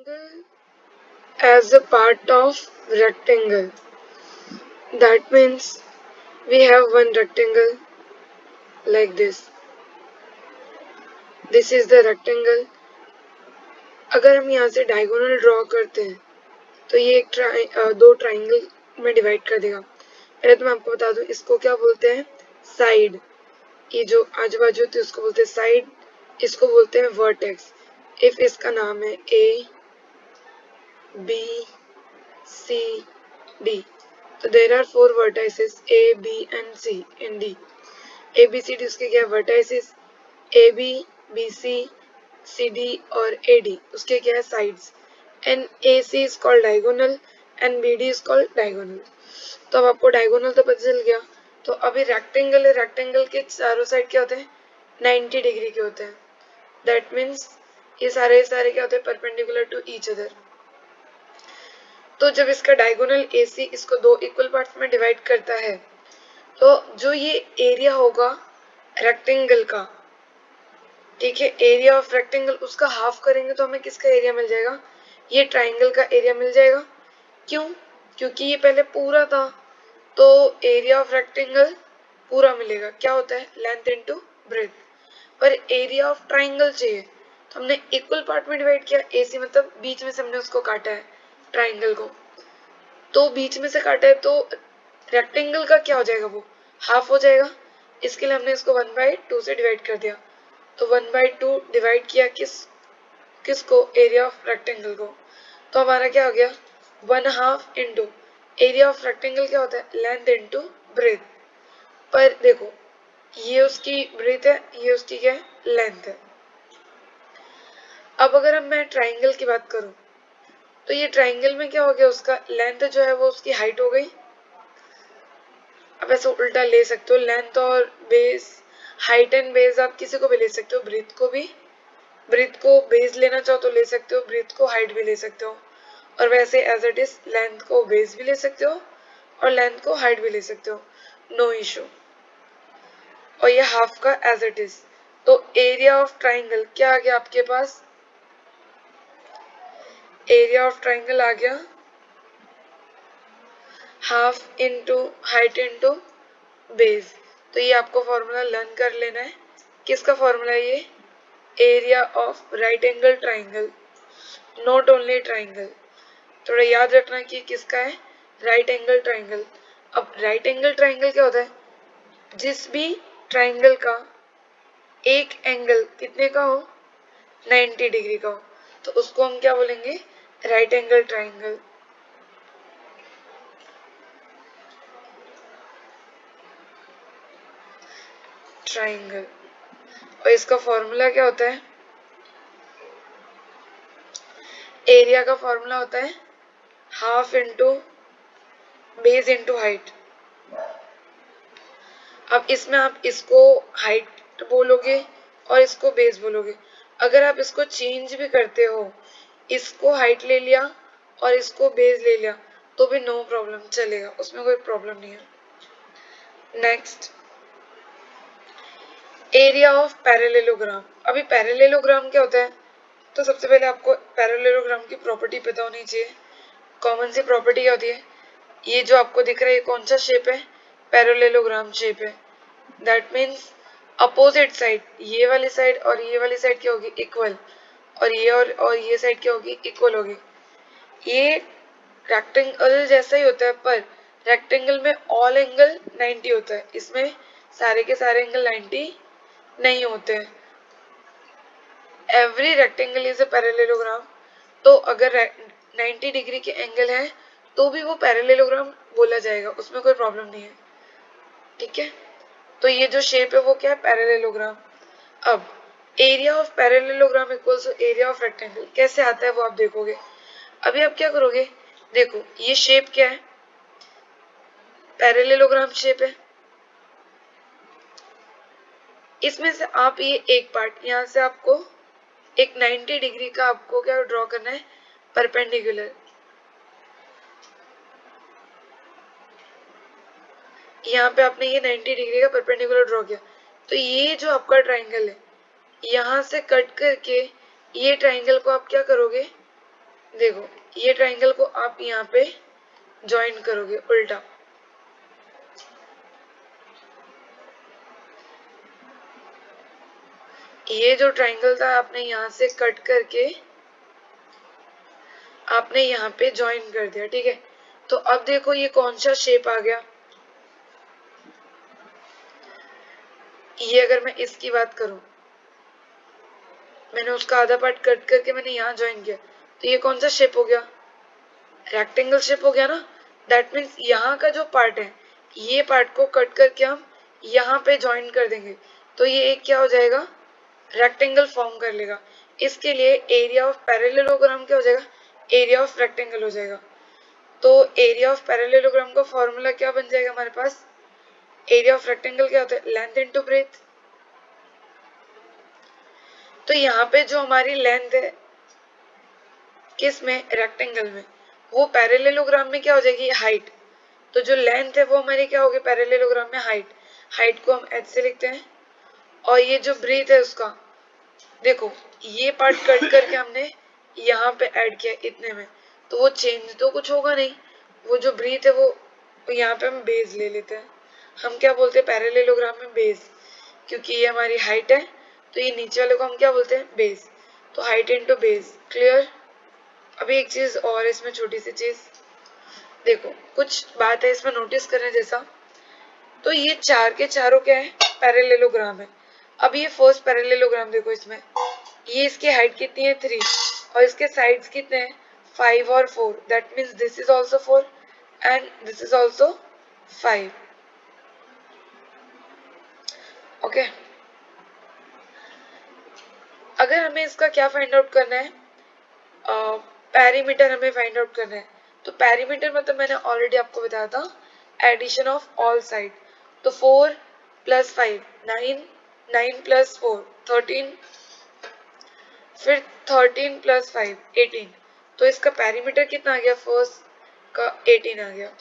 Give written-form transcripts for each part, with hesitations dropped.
triangle as a part of rectangle. That means we have one rectangle like this. This is the rectangle. अगर हम यहाँ से diagonal draw करते हैं तो ये दो ट्राइंगल में डिवाइड कर देगा। पहले तो मैं आपको बता दूं इसको क्या बोलते हैं, साइड। ये जो आजू बाजू होती है उसको बोलते हैं साइड, इसको बोलते हैं वर्टेक्स। इफ इसका नाम है ए बी सी डी, तो there are 4 vertices A B and C and D. A B C D उसके क्या vertices, A B B C C D और ए डी उसके क्या है sides, and A C is called diagonal and B D is called diagonal. तो अब आपको diagonal तो पता चल गया। तो अभी रेक्टेंगल है, रेक्टेंगल के चारों साइड क्या होते हैं, 90 डिग्री के होते हैं। दैट मीन्स ये सारे क्या होते हैं, परपेंडिकुलर टू ईच अदर। तो जब इसका डायगोनल AC इसको दो इक्वल पार्ट्स में डिवाइड करता है तो जो ये एरिया होगा रेक्टेंगल का, ठीक है, एरिया ऑफ रेक्टेंगल उसका हाफ करेंगे तो हमें किसका एरिया मिल जाएगा, ये ट्राइंगल का एरिया मिल जाएगा। क्यों, क्योंकि ये पहले पूरा था तो एरिया ऑफ रेक्टेंगल पूरा मिलेगा। क्या होता है, लेंथ इनटू ब्रेथ। पर एरिया ऑफ ट्राइंगल चाहिए तो हमने इक्वल पार्ट में डिवाइड किया, AC मतलब बीच में से हमने उसको काटा है ट्राइंगल को, तो बीच में से काटा है तो रेक्टेंगल का क्या हो जाएगा, वो हाफ हो जाएगा। इसके लिए हमने इसको 1/2 से डिवाइड कर दिया। तो 1/2 डिवाइड किया किसको, एरिया ऑफ रेक्टेंगल को। तो हमारा क्या हो गया, 1/2 इंटू एरिया ऑफ रेक्टेंगल क्या होता है, लेंथ इंटू ब्रेथ। पर देखो ये उसकी ब्रेथ है, ये उसकी क्या है, लेंथ है। अब अगर मैं ट्राइंगल की बात करूं तो ये ट्राइंगल में क्या हो गया, उसका लेंथ जो है वो उसकी हाइट हो गई। अब ऐसे उल्टा ले सकते हो, लेंथ और बेस, हाइट एंड बेस आप किसी को भी ले सकते हो, ब्रीथ को भी, ब्रीथ को बेस लेना चाहो तो ले सकते हो, ब्रीथ को हाइट भी ले सकते हो। और वैसे एज इट इज लेंथ को बेस भी ले सकते हो और लेंथ को हाइट भी ले सकते हो, नो इशू। और ये हाफ का एज इट इज। तो एरिया ऑफ ट्राइंगल क्या आ गया आपके पास, एरिया ऑफ ट्राइंगल आ गया half into height into base. तो ये आपको फॉर्मूला लर्न कर लेना है। किसका फॉर्मूला है ये, area of right angle triangle, not only triangle. थोड़ा याद रखना कि किसका है, राइट एंगल ट्राइंगल। अब राइट एंगल ट्राइंगल क्या होता है, जिस भी ट्राइंगल का एक एंगल कितने का हो, 90 डिग्री का हो, तो उसको हम क्या बोलेंगे, राइट एंगल ट्राइंगल। ट्राइंगल और इसका फॉर्मूला क्या होता है, एरिया का फॉर्मूला होता है half into base into height. अब इसमें आप इसको हाइट बोलोगे और इसको बेस बोलोगे। अगर आप इसको चेंज भी करते हो, इसको हाइट ले लिया और इसको बेस ले लिया तो भी नो प्रॉब्लम चलेगा, उसमें कोई प्रॉब्लम नहीं है। Next, area of parallelogram. अभी पैरेललोग्राम क्या होता है, तो सबसे पहले आपको पैरेललोग्राम की प्रॉपर्टी पता होनी चाहिए। कॉमन सी प्रॉपर्टी क्या होती है, ये जो आपको दिख रहा है ये कौन सा शेप है, पैरेललोग्राम शेप है। दैट मीन्स अपोजिट साइड, ये वाली साइड और ये वाली साइड क्या होगी, इक्वल, और ये साइड क्या होगी, इक्वल होगी। ये रेक्टेंगल जैसा ही होता है पर रेक्टेंगल में ऑल एंगल 90 होता है, इसमें सारे के सारे एंगल 90 नहीं होते हैं। Every rectangle is a parallelogram. तो अगर 90 डिग्री के एंगल है तो भी वो पैरेललोग्राम बोला जाएगा, उसमें कोई प्रॉब्लम नहीं है, ठीक है। तो ये जो शेप है वो क्या है, पैरेललोग्राम। अब area of parallelogram equals to area of rectangle कैसे आता है वो आप देखोगे। अभी आप क्या करोगे, देखो ये शेप क्या है, पैरेललोग्राम शेप है। इसमें से आप ये एक पार्ट यहाँ से आपको एक 90 डिग्री का आपको क्या ड्रॉ करना है, परपेंडिकुलर। यहाँ पे आपने ये 90 डिग्री का परपेंडिकुलर ड्रॉ किया, तो ये जो आपका ट्राइंगल है यहाँ से कट करके ये ट्राइंगल को आप क्या करोगे, देखो ये ट्राइंगल को आप यहाँ पे ज्वाइन करोगे उल्टा, ये जो ट्राइंगल था आपने यहाँ से कट करके आपने यहाँ पे ज्वाइन कर दिया, ठीक है। तो अब देखो ये कौन सा शेप आ गया, ये अगर मैं इसकी बात करूं, मैंने उसका आधा पार्ट कट करके मैंने यहाँ ज्वाइन किया, तो ये कौन सा शेप हो गया, रेक्टेंगल शेप हो गया ना। दैट मीन्स यहाँ का जो पार्ट है, ये पार्ट को कट करके हम यहाँ पे ज्वाइन कर देंगे, तो ये एक क्या हो जाएगा, रेक्टेंगल फॉर्म कर लेगा। इसके लिए एरिया ऑफ पैरेललोग्राम क्या हो जाएगा, एरिया ऑफ रेक्टेंगल हो जाएगा। तो एरिया ऑफ पैरेललोग्राम का फॉर्मूला क्या बन जाएगा हमारे पास, एरिया ऑफ रेक्टेंगल क्या होता है, लेंथ इनटू ब्रेथ। तो यहाँ पे जो हमारी लेंथ है किस में, रेक्टेंगल में, वो पैरेललोग्राम में क्या हो जाएगी, हाइट। तो जो लेंथ है वो हमारी क्या होगी पैरेललोग्राम में, हाइट। हाइट को हम h से लिखते हैं, और ये जो ब्रीथ है उसका, देखो ये पार्ट कट करके हमने यहाँ पे ऐड किया इतने में, तो वो चेंज तो कुछ होगा नहीं। वो जो ब्रीथ है वो यहाँ पे हम बेस ले लेते हैं, हम क्या बोलते हैं पैरेललोग्राम में बेस, क्योंकि ये हमारी हाइट है, तो ये नीचे वाले को हम क्या बोलते हैं, बेस। तो हाइट इनटू बेस, क्लियर। अभी एक चीज और इसमें, छोटी सी चीज देखो, कुछ बात है इसमें नोटिस करने जैसा। तो ये चार के चारों क्या है, पैरेललोग्राम है। अब ये फर्स्ट पैरेललोग्राम देखो, इसमें ये इसकी हाइट कितनी है 3, और इसके साइड्स कितने हैं 5 और 4, that means this is also 4 and this is also 5, okay. अगर हमें इसका क्या फाइंड आउट करना है, पेरीमीटर हमें फाइंड आउट करना है। तो पेरीमीटर मतलब मैंने ऑलरेडी आपको बताया था, एडिशन ऑफ ऑल साइड। तो 4 प्लस 5 9, 9 प्लस 4 13, फिर 13 प्लस 5 18। तो इसका पेरीमीटर कितना आ गया, फर्स्ट का 18 आ गया।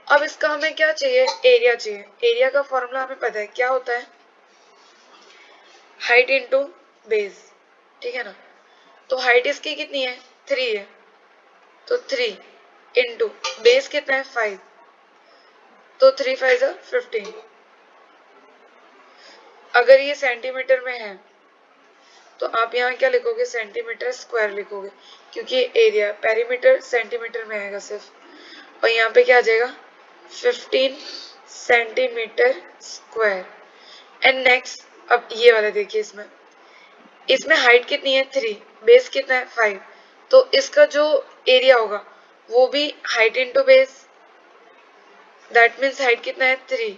अब इसका हमें क्या चाहिए, एरिया चाहिए। एरिया का फॉर्मूला हमें पता है क्या होता है, हाइट इनटू बेस, ठीक है ना। तो हाइट इसकी कितनी है 3 है, तो 3 इंटू बेस कितना है 5, तो 3 5 15। अगर ये सेंटीमीटर में है तो आप यहाँ क्या लिखोगे, सेंटीमीटर स्क्वायर लिखोगे, क्योंकि एरिया पेरीमीटर सेंटीमीटर में आएगा सिर्फ, और यहाँ पे क्या आ जाएगा 15 सेंटीमीटर स्क्वायर। एंड नेक्स्ट अब ये वाला देखिए, इसमें इसमें हाइट कितनी है 3, बेस कितना है 5, तो इसका जो एरिया होगा वो भी height into base, that means height कितना है 3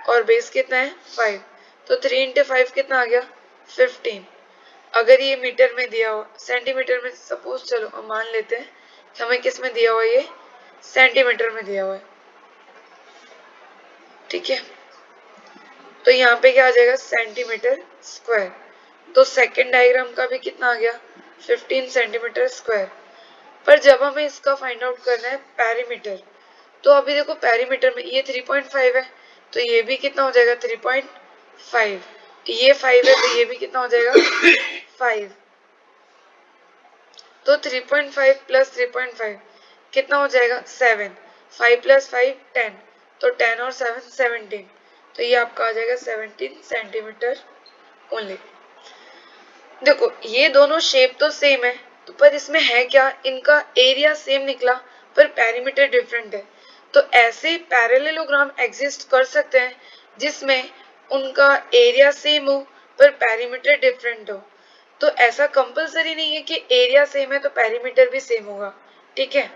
और बेस कितना है 5, तो 3 इंटू 5 कितना आ गया 15। अगर ये मीटर में दिया हो, सेंटीमीटर में सपोज, चलो हम मान लेते हैं कि हमें किस में दिया हुआ, ये सेंटीमीटर में दिया हुआ है, ठीक है। तो यहाँ पे क्या आ जाएगा, सेंटीमीटर स्क्वायर। तो सेकेंड डायग्राम का भी कितना आ गया 15 सेंटीमीटर स्क्वायर। पर जब हमें इसका फाइंड आउट करना है पेरीमीटर, तो अभी देखो पेरीमीटर में ये 3.5 है, तो ये भी कितना हो जाएगा 3.5, ये 5 है तो ये भी कितना हो जाएगा 5। तो 3.5 प्लस 3.5 कितना हो जाएगा 7, 5 प्लस 5 10, तो 10 और 7 17, तो ये आपका आ जाएगा 17 सेंटीमीटर ओनली। देखो ये दोनों शेप तो सेम है, तो पर इसमें है क्या, इनका एरिया सेम निकला पर पेरीमीटर डिफरेंट है। तो ऐसे पैरेललोग्राम एग्जिस्ट कर सकते हैं जिसमें उनका एरिया सेम हो पर पेरीमीटर डिफरेंट हो। तो ऐसा कंपलसरी नहीं है कि एरिया सेम है तो पेरीमीटर भी सेम होगा, ठीक है।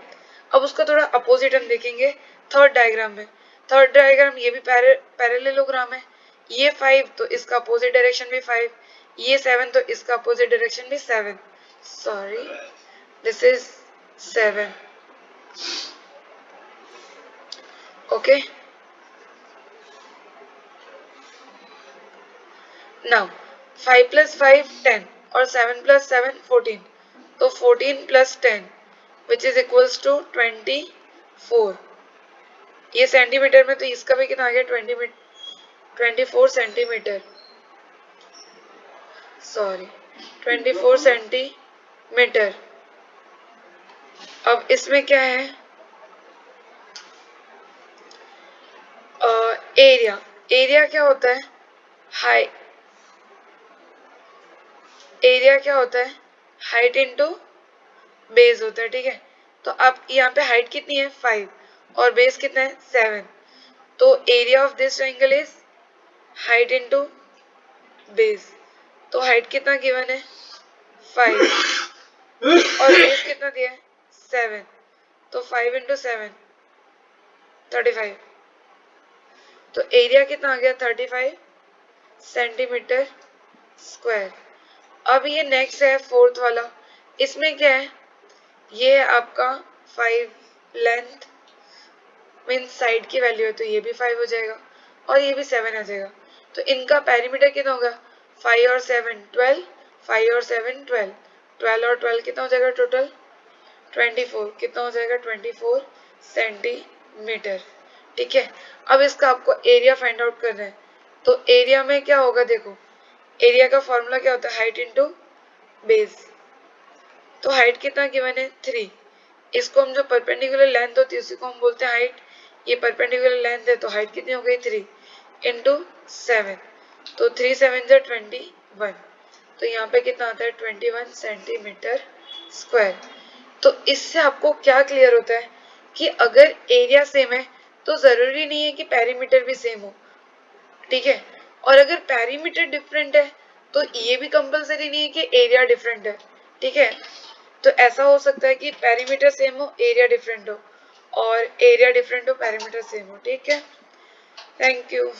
अब उसका थोड़ा अपोजिट हम देखेंगे थर्ड डायग्राम में। थर्ड डायग्राम ये भी पैरेललोग्राम है, ये 5 तो इसका अपोजिट डायरेक्शन भी 5, ये 7 तो इसका अपोजिट डायरेक्शन भी 7, sorry this is 7, okay. Now 5 plus 5 10 और 7 प्लस 7 14, तो 14 plus 10 which is equals to 24। ये सेंटीमीटर में, तो इसका भी कितना आ गया 24 सेंटीमीटर, सॉरी 24 सेंटीमीटर, अब इसमें क्या है, एरिया। एरिया क्या होता है, हाई, एरिया क्या होता है, हाइट इनटू बेस होता है, ठीक है। तो अब यहाँ पे हाइट कितनी है 5 और बेस कितना है 7, तो area of this triangle is height into base. तो हाइट कितना गिवन है 5 और बेस कितना दिया है 7, तो 5 इंटू 7 35, तो एरिया कितना आ गया 35 सेंटीमीटर स्क्वायर। अब ये नेक्स्ट है फोर्थ वाला, इसमें क्या है, ये है आपका 5 लेंथ मीन साइड की वैल्यू है, तो ये भी 5 हो जाएगा और ये भी 7 आ जाएगा। तो इनका पेरीमीटर कितना होगा 5 और 7 12, 5 और 7 12, 12 और 12 कितना हो जाएगा टोटल 24, कितना हो जाएगा 24 सेंटीमीटर, ठीक है। अब इसका आपको एरिया फाइंड आउट करना है, तो एरिया में क्या होगा, देखो एरिया का फॉर्मूला क्या होता है, हाइट इंटू बेस। तो हाइट कितना गिवन है 3, इसको हम जो परपेंडिकुलर लेंथ होती है उसी को हम बोलते हैं हाइट, ये परपेंडिकुलर लेंथ है तो हाइट कितनी हो गई 3 इंटू 7, तो 3 7 जा 21, तो यहाँ पे कितना आता है 21 सेंटीमीटर स्क्वायर। तो इससे आपको क्या क्लियर होता है कि अगर एरिया सेम है तो जरूरी नहीं है कि पेरीमीटर भी सेम हो, ठीक है। और अगर पेरीमीटर डिफरेंट है तो ये भी कंपलसरी नहीं है कि एरिया डिफरेंट है, ठीक है। तो ऐसा हो सकता है कि पेरीमीटर सेम हो एरिया डिफरेंट हो, और एरिया डिफरेंट हो पेरीमीटर सेम हो, ठीक है। Thank you.